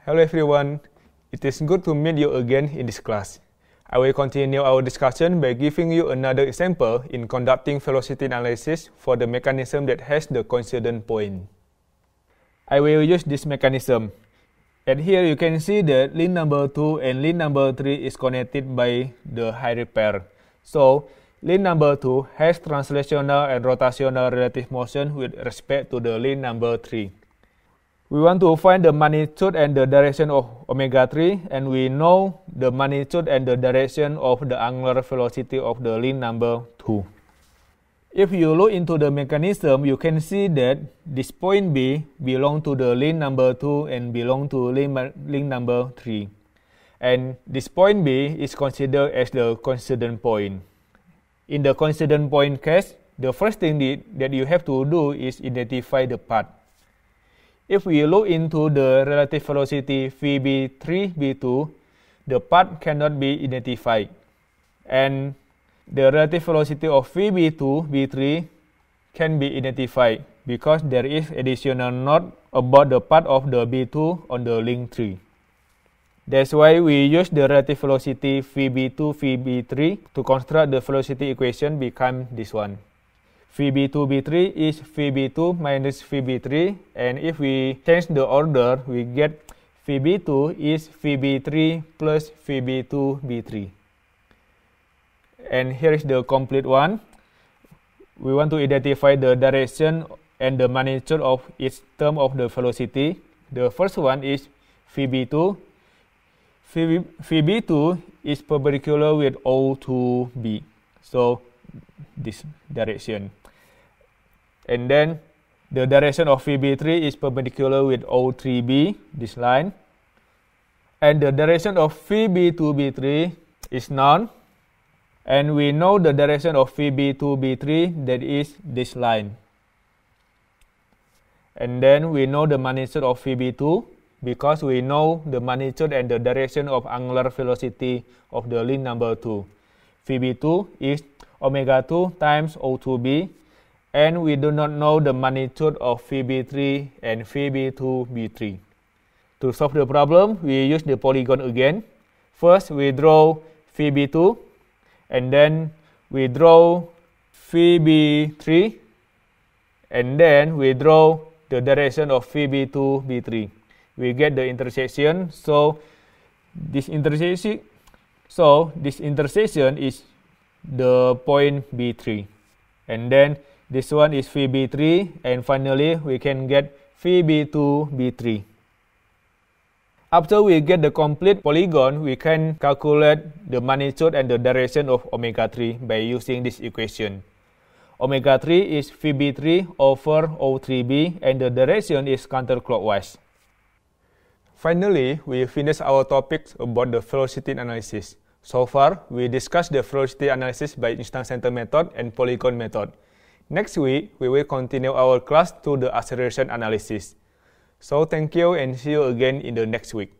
Hello everyone, it is good to meet you again in this class. I will continue our discussion by giving you another example in conducting velocity analysis for the mechanism that has the coincident point. I will use this mechanism. And here you can see that link number 2 and link number 3 is connected by the Heyrick pair. So, link number 2 has translational and rotational relative motion with respect to the link number 3. We want to find the magnitude and the direction of omega 3, and we know the magnitude and the direction of the angular velocity of the link number 2. If you look into the mechanism, you can see that this point B belongs to the link number 2 and belongs to link number 3. And this point B is considered as the coincident point. In the coincident point case, the first thing that you have to do is identify the path. If we look into the relative velocity Vb3, B2, the path cannot be identified. And the relative velocity of Vb2, B3 can be identified because there is additional note about the path of the B2 on the link 3. That's why we use the relative velocity Vb2, Vb3 to construct the velocity equation become this one. Vb2, B3 is Vb2 minus Vb3, and if we change the order, we get Vb2 is Vb3 plus Vb2, B3. And here is the complete one. We want to identify the direction and the magnitude of each term of the velocity. The first one is Vb2. Vb2 is perpendicular with O to B. So, this direction. And then the direction of Vb3 is perpendicular with O3b, this line. And the direction of Vb2b3 is known. And we know the direction of Vb2b3, that is this line. And then we know the magnitude of Vb2 because we know the magnitude and the direction of angular velocity of the link number 2. Vb2 is omega 2 times O2b, and we do not know the magnitude of Vb3 and Vb2b3. To solve the problem, we use the polygon again. First, we draw Vb2, and then we draw Vb3, and then we draw the direction of Vb2b3. We get the intersection, so this intersection is the point B3, and then this one is Vb3, and finally we can get Vb2, B3. After we get the complete polygon, we can calculate the magnitude and the direction of omega 3 by using this equation. Omega 3 is Vb3 over O3b, and the direction is counterclockwise. Finally, we finish our topics about the velocity analysis. So far, we discussed the velocity analysis by instant center method and polygon method. Next week, we will continue our class to the acceleration analysis. So thank you and see you again in the next week.